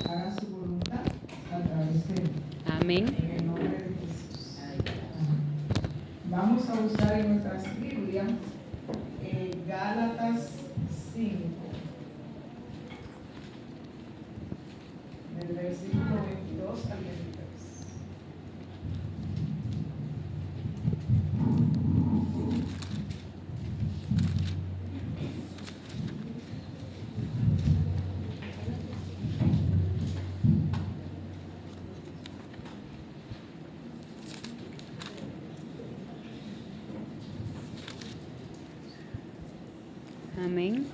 haga su voluntad a través de mí. Amén. En el nombre de Jesús. Vamos a buscar en nuestras Biblias Gálatas 5, del versículo 22 al 23. Amén.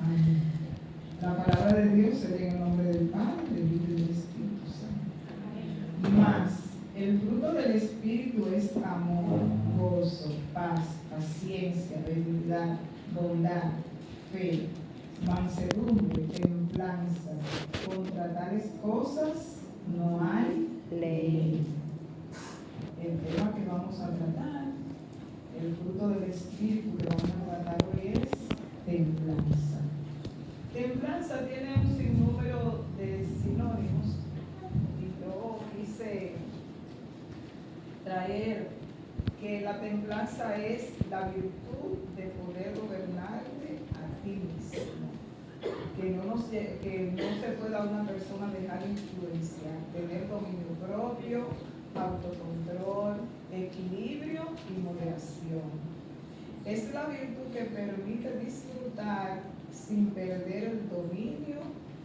Amén. La palabra de Dios se lee en el nombre del Padre, del Hijo y del Espíritu Santo. Mas el fruto del Espíritu es amor, gozo, paz, paciencia, benignidad, bondad, fe, mansedumbre, templanza. Contra tales cosas no hay ley. El tema que vamos a tratar, el fruto del Espíritu que vamos a tratar hoy es templanza. Templanza tiene un sinnúmero de sinónimos y yo quise traer que la templanza es la virtud de poder gobernarte a ti mismo. Que no se pueda una persona dejar influenciar, tener dominio propio, autocontrol, equilibrio y moderación. Es la virtud que permite disfrutar sin perder el dominio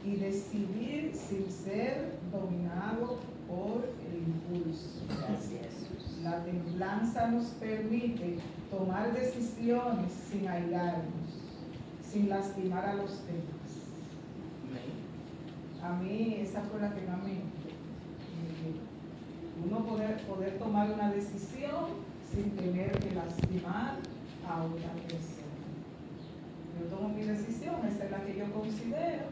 y decidir sin ser dominado por el impulso. Gracias. La templanza nos permite tomar decisiones sin airarnos, sin lastimar a los demás. A mí esa fue la que más me uno poder tomar una decisión sin tener que lastimar a otra persona. Yo tomo mi decisión, esa es la que yo considero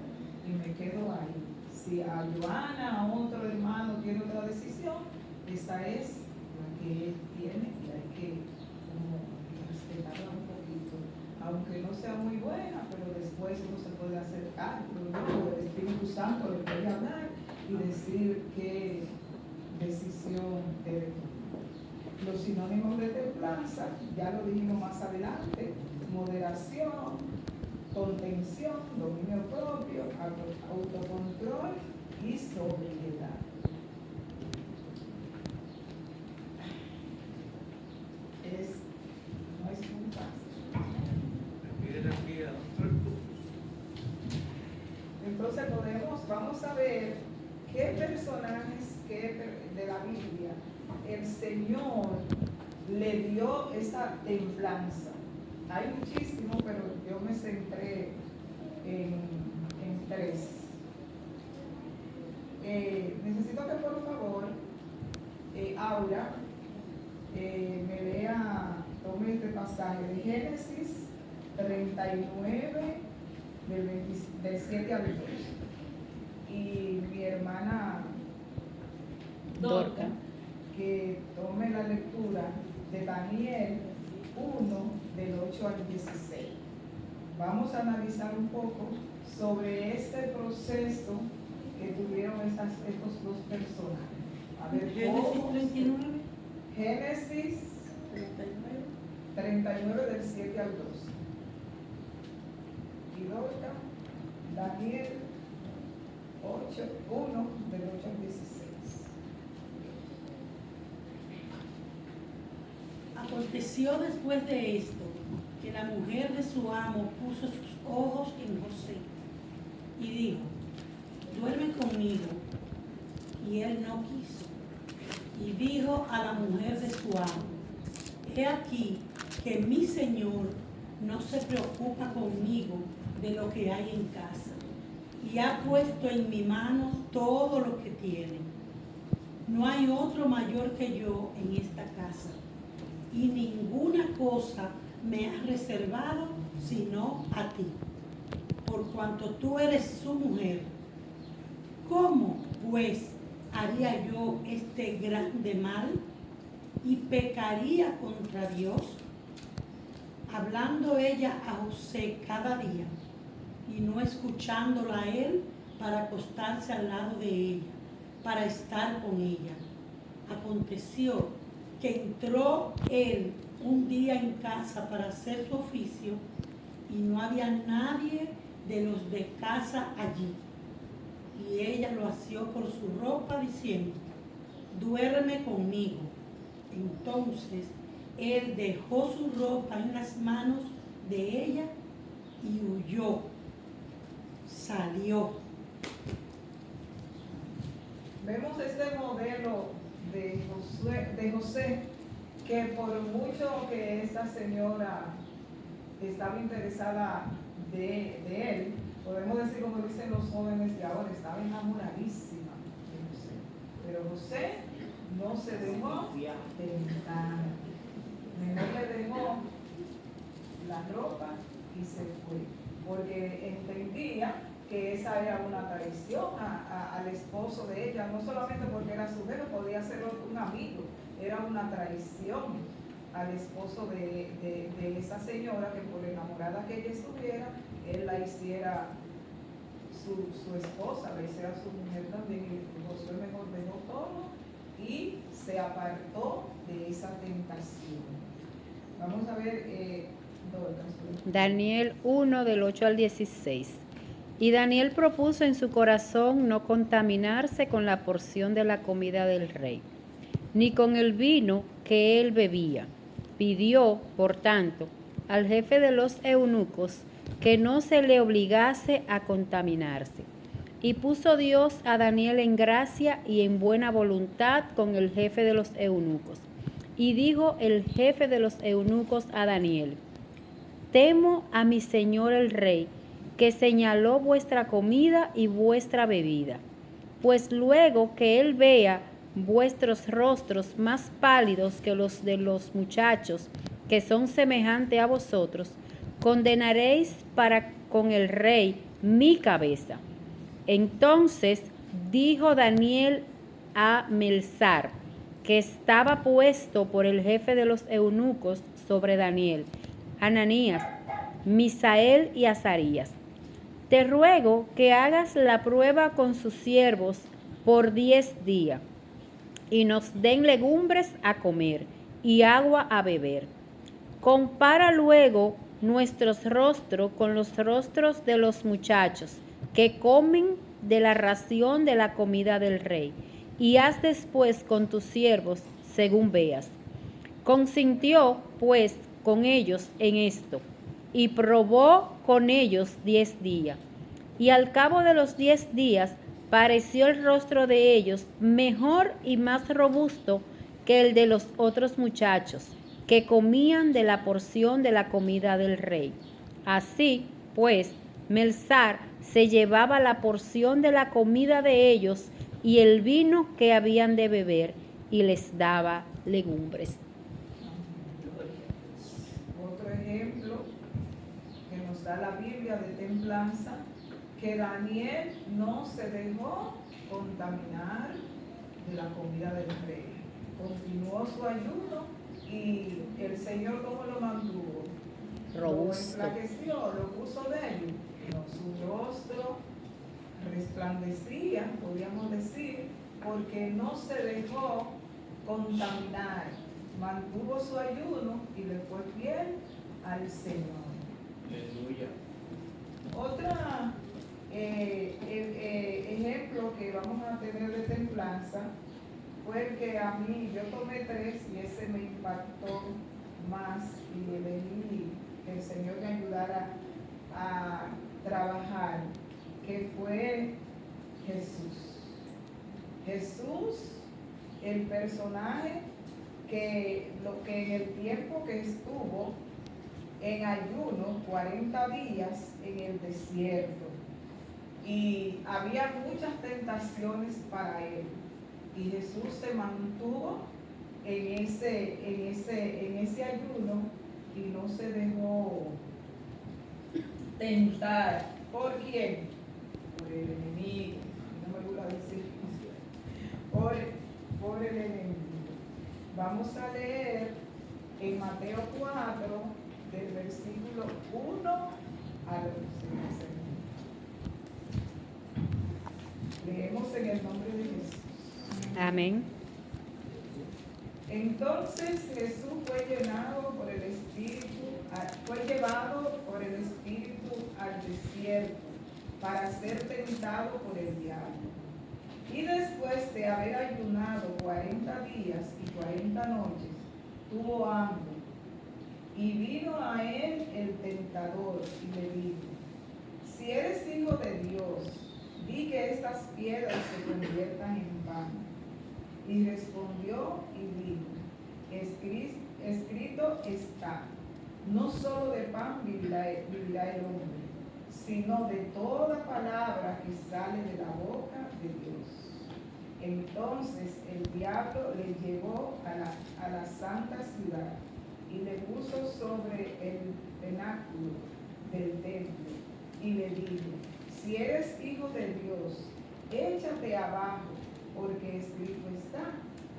y me quedo ahí. Si a Joana, a otro hermano tiene otra decisión, esa es la que él tiene y hay que como respetarla un poquito. Aunque no sea muy buena, pero después uno se puede hacer cálculo, ¿no? El Espíritu Santo le puede hablar y decir qué decisión debe tomar. Los sinónimos de templanza, ya lo dijimos más adelante: moderación, contención, dominio propio, autocontrol y sobriedad. No es muy fácil. Entonces vamos a ver qué personajes de la Biblia el Señor le dio esa templanza. Hay muchísimos, pero yo me centré en tres. Necesito que por favor Aura me lea, tome este pasaje de Génesis 39 del 7 al 2. Y mi hermana Dorca, que tome la lectura de Daniel 1 del 8 al 16. Vamos a analizar un poco sobre este proceso que tuvieron estos dos personajes. A ver, Génesis 39. Génesis 39 del 7 al 2. Y Dorca, Daniel 1 del 8 al 16. Aconteció después de esto que la mujer de su amo puso sus ojos en José y dijo: duerme conmigo. Y él no quiso. Y dijo a la mujer de su amo: he aquí que mi señor no se preocupa conmigo de lo que hay en casa, y ha puesto en mi mano todo lo que tiene. No hay otro mayor que yo en esta casa, y ninguna cosa me ha reservado sino a ti, por cuanto tú eres su mujer. ¿Cómo, pues, haría yo este grande mal y pecaría contra Dios? Hablando ella a José cada día y no escuchándola a él, para acostarse al lado de ella, para estar con ella. Aconteció que entró él un día en casa para hacer su oficio y no había nadie de los de casa allí. Y ella lo asió por su ropa diciendo, duerme conmigo. Entonces él dejó su ropa en las manos de ella y huyó, salió. Vemos este modelo de José, que por mucho que esta señora estaba interesada de él, podemos decir, como dicen los jóvenes de ahora, estaba enamoradísima de José. Pero José no se dejó tentar. Mejor le dejó la ropa y se fue, porque entendía que esa era una traición al esposo de ella, no solamente porque era su jefe, podía ser un amigo, era una traición al esposo de esa señora, que por enamorada que ella estuviera, él la hiciera su esposa, la hiciera su mujer también, y Josué mejor dejó todo y se apartó de esa tentación. Vamos a ver, Daniel 1 del 8 al 16. Y Daniel propuso en su corazón no contaminarse con la porción de la comida del rey, ni con el vino que él bebía. Pidió, por tanto, al jefe de los eunucos que no se le obligase a contaminarse. Y puso Dios a Daniel en gracia y en buena voluntad con el jefe de los eunucos. Y dijo el jefe de los eunucos a Daniel, temo a mi señor el rey, que señaló vuestra comida y vuestra bebida. Pues luego que él vea vuestros rostros más pálidos que los de los muchachos, que son semejantes a vosotros, condenaréis para con el rey mi cabeza. Entonces dijo Daniel a Melsar, que estaba puesto por el jefe de los eunucos sobre Daniel, Ananías, Misael y Azarías, te ruego que hagas la prueba con sus siervos por 10 días, y nos den legumbres a comer y agua a beber. Compara luego nuestros rostros con los rostros de los muchachos que comen de la ración de la comida del rey, y haz después con tus siervos según veas. Consintió, pues, con ellos en esto, y probó con ellos 10 días. Y al cabo de los 10 días pareció el rostro de ellos mejor y más robusto que el de los otros muchachos, que comían de la porción de la comida del rey. Así, pues, Melsar se llevaba la porción de la comida de ellos y el vino que habían de beber, y les daba legumbres. otro ejemplo que nos da la Biblia de templanza, que Daniel no se dejó contaminar de la comida del rey. Continuó su ayuno y el Señor, ¿cómo lo mantuvo? Robusto. Lo enflaqueció, lo puso débil. No, su rostro resplandecía, podríamos decir, porque no se dejó contaminar. Mantuvo su ayuno y le fue fiel al Señor. Aleluya. Otra ejemplo que vamos a tener de templanza fue el que a mí, yo tomé 3 y ese me impactó más y le pedí que el Señor me ayudara a trabajar, que fue Jesús. Jesús, el personaje que en el tiempo que estuvo en ayuno, 40 días en el desierto, y había muchas tentaciones para él, y Jesús se mantuvo en ese ayuno y no se dejó tentar. ¿Por quién? Por el enemigo. No me gusta decir por el enemigo. Vamos a leer en Mateo 4, del versículo 1 al 11. Leemos en el nombre de Jesús. Amén. Entonces Jesús fue llevado por el Espíritu al desierto para ser tentado por el diablo. Y después de haber ayunado 40 días y 40 noches, tuvo hambre. Y vino a él el tentador y le dijo: si eres hijo de Dios, di que estas piedras se conviertan en pan. Y respondió y dijo: escrito está, no solo de pan vivirá el hombre, sino de toda palabra que sale de la boca de Dios. Entonces el diablo le llevó a la santa ciudad y le puso sobre el pináculo del templo y le dijo: si eres hijo de Dios, échate abajo, porque escrito está,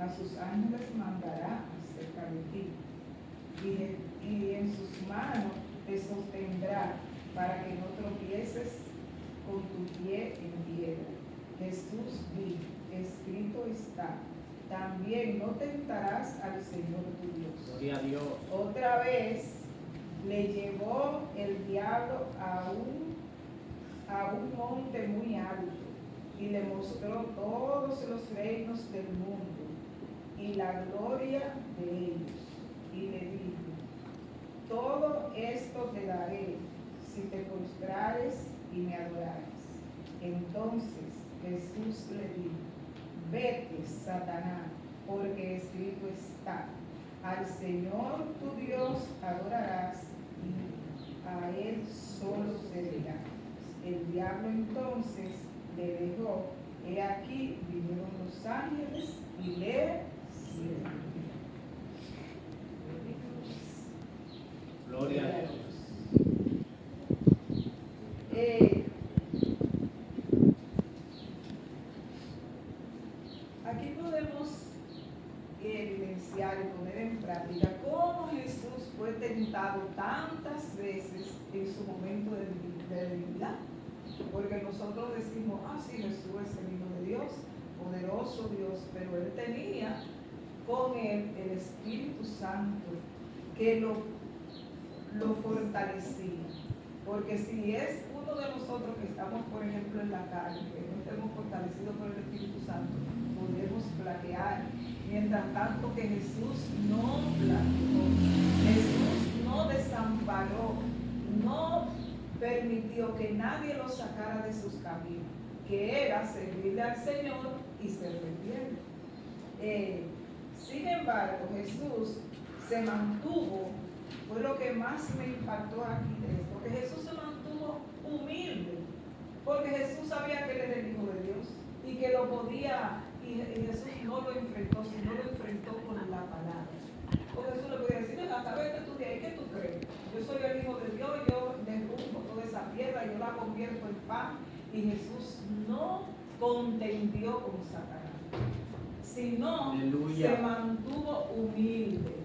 a sus ángeles mandará acerca de ti, y en sus manos te sostendrá, para que no tropieces con tu pie en piedra. Jesús dijo: escrito está, también no tentarás al Señor tu Dios. Gloria a Dios. Otra vez le llevó el diablo a un monte muy alto y le mostró todos los reinos del mundo y la gloria de ellos. Y le dijo: todo esto te daré si te postrares y me adorares. Entonces Jesús le dijo: vete, Satanás, porque escrito está, al Señor tu Dios adorarás y a Él solo servirás. El diablo entonces le dejó. He aquí vinieron los ángeles y le sirvieron. Gloria a Dios. Aquí podemos evidenciar y poner en práctica cómo Jesús fue tentado tantas veces en su momento de debilidad. Porque nosotros decimos: sí, Jesús es el Hijo de Dios, poderoso Dios, pero Él tenía con Él el Espíritu Santo que lo fortalecía. Porque si es uno de nosotros que estamos, por ejemplo, en la calle, que no estemos fortalecidos por el Espíritu Santo, podemos flaquear. Mientras tanto que Jesús no flaqueó, Jesús no desamparó, no permitió que nadie lo sacara de sus caminos, que era servirle al Señor y servirle fiel. Sin embargo, Jesús se mantuvo, fue lo que más me impactó aquí de esto, que Jesús se mantuvo humilde, porque Jesús sabía que él era el Hijo de Dios y que lo podía, y Jesús no lo enfrentó, sino lo enfrentó con la palabra. Porque Jesús le podía decir: venga, vete tú de ahí, ¿qué tú crees? Yo soy el Hijo de Dios, yo derrumbo toda esa piedra, yo la convierto en pan. Y Jesús no contendió con Satanás, sino Aleluya. se mantuvo humilde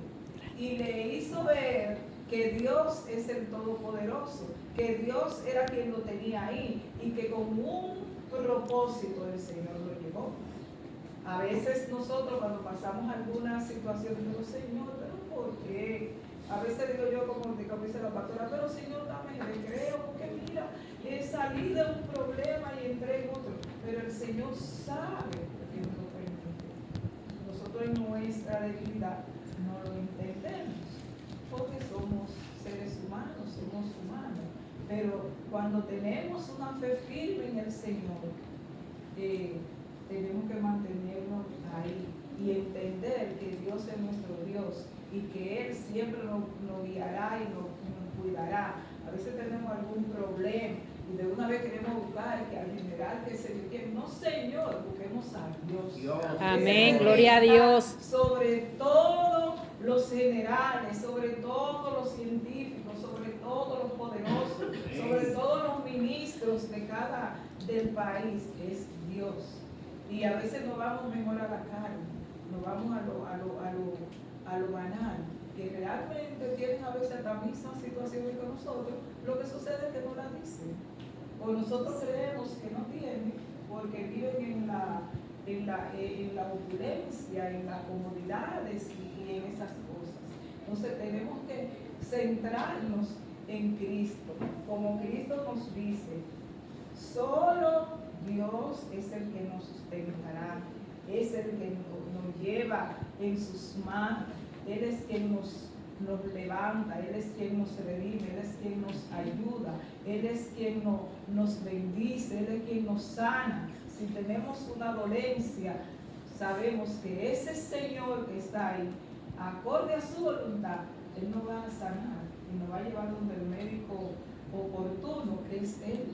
y le hizo ver que Dios es el Todopoderoso, que Dios era quien lo tenía ahí y que con un propósito el Señor lo llevó. A veces nosotros cuando pasamos alguna situación, digo: Señor, ¿pero por qué? A veces digo yo, como dice la pastora: pero Señor, dame el creo, porque mira, salí de un problema y entré en otro. Pero el Señor sabe que no lo permite. Nosotros en nuestra debilidad no lo entendemos, porque somos seres humanos, somos humanos. Pero cuando tenemos una fe firme en el Señor, tenemos que mantenernos ahí y entender que Dios es nuestro Dios y que Él siempre nos guiará y nos cuidará. A veces tenemos algún problema y de una vez queremos buscar que al general, que se que no, Señor, busquemos a Dios. Amén, gloria a Dios. Sobre todos los generales, sobre todos los científicos, sobre todos los poderosos, sobre todos los ministros del país, es Dios. Y a veces nos vamos mejor a la carne, nos vamos a lo banal, que realmente tienen a veces la misma situación que nosotros. Lo que sucede es que no la dicen, o nosotros creemos que no tienen, porque viven en la opulencia, en las comodidades y en esas cosas. Entonces tenemos que centrarnos en Cristo. Como Cristo nos dice, solo Dios es el que nos sustentará, es el que nos lleva en sus manos. Él es quien nos levanta, Él es quien nos redime, Él es quien nos ayuda, Él es quien nos bendice, Él es quien nos sana. Si tenemos una dolencia, sabemos que ese Señor que está ahí, acorde a su voluntad, Él nos va a sanar y nos va a llevar donde el médico oportuno, que es Él.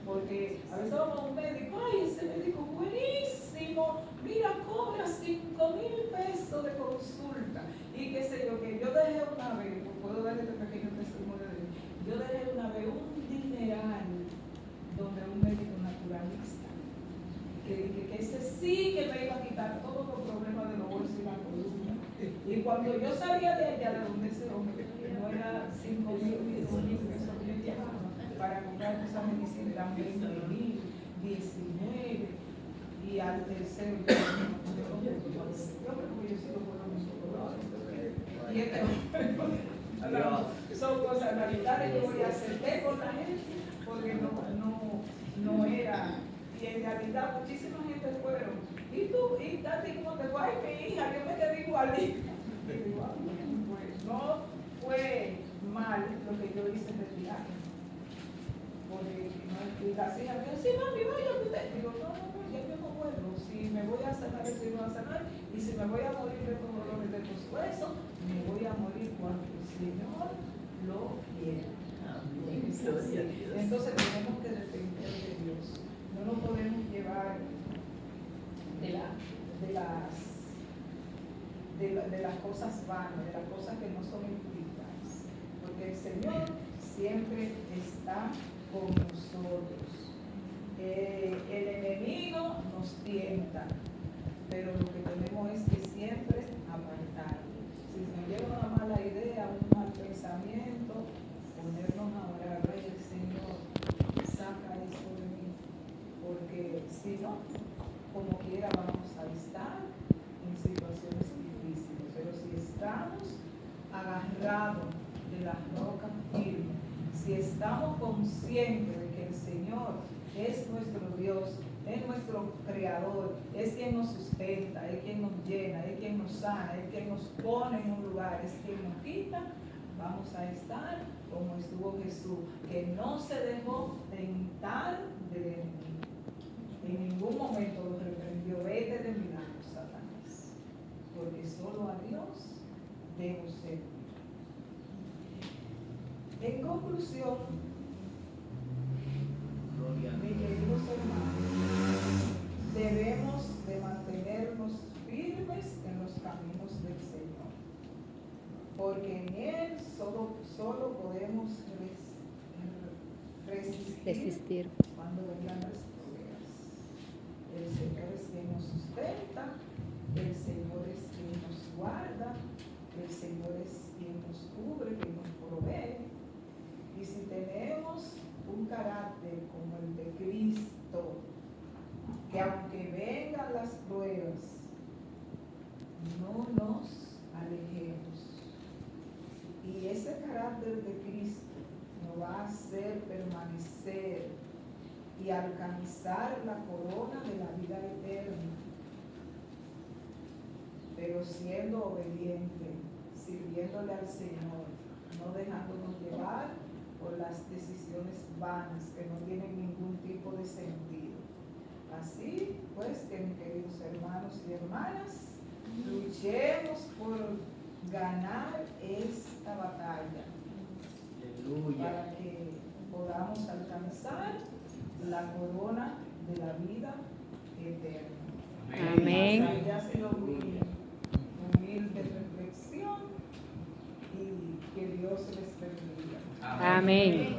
Porque a veces vamos a un médico, ay, ese médico buenísimo, mira, cobra 5,000 pesos de consulta. Y qué sé yo, que yo dejé una vez, puedo darle este pequeño testimonio de él, yo dejé una vez un dineral donde un médico naturalista, que ese sí que me iba a quitar todos los problemas de los bolsos y la columna. Y cuando yo salía de allá, de donde ese hombre, que no era 5,000 pesos que yo llevaba para comprar esa medicina, eran 20,000, 19, y al tercero, yo creo que yo sigo por los mismos colores. Y son cosas navidades que voy a hacer con la gente, porque no era. Y en realidad muchísima gente fueron. ¿Y tú? ¿Y Tati cómo te fue? Ay, mi hija, yo me quedé igualita. No fue mal lo que yo hice en el viaje. Porque y las hijas me dicen, sí, mami, vaya usted. Digo, no, ya yo no puedo. Si me voy a sanar, estoy voy a sanar. Y si me voy a morir de estos dolores de tus huesos, me voy a morir cuando el Señor lo quiera. Entonces tenemos que depender de Dios. No nos podemos llevar de las cosas vanas, de las cosas que no son importantes. Porque el Señor siempre está con nosotros. El enemigo nos tienta, pero lo que tenemos es que siempre apartar. Si nos llega una mala idea, un mal pensamiento, ponernos a orar, Rey, Señor, saca esto de mí, porque si no, como quiera vamos a estar en situaciones difíciles, pero si estamos agarrados de las rocas firmes, si estamos conscientes de que el Señor es nuestro Dios, es nuestro Creador, es quien nos sustenta, es quien nos llena, es quien nos sana, es quien nos pone en un lugar, es quien nos quita, vamos a estar como estuvo Jesús, que no se dejó tentar del enemigo. En ningún momento lo reprendió, vete de mi lado, Satanás, porque solo a Dios debo servir. En conclusión, mis queridos hermanos, debemos de mantenernos firmes en los caminos del Señor, porque en Él solo podemos resistir cuando vengan las pruebas. El Señor es quien nos sustenta, el Señor es quien nos guarda, el Señor es quien nos cubre, quien nos provee. Y si tenemos un carácter como el de Cristo, que aunque vengan las pruebas, no nos alejemos. Y ese carácter de Cristo nos va a hacer permanecer y alcanzar la corona de la vida eterna, pero siendo obediente, sirviéndole al Señor, no dejándonos llevar por las decisiones vanas que no tienen ningún tipo de sentido. Así pues, que mis queridos hermanos y hermanas, luchemos por ganar esta batalla. Aleluya. Para que podamos alcanzar la corona de la vida eterna. Amén. Esa ha sido mi humilde reflexión y que Dios les bendiga. Amén.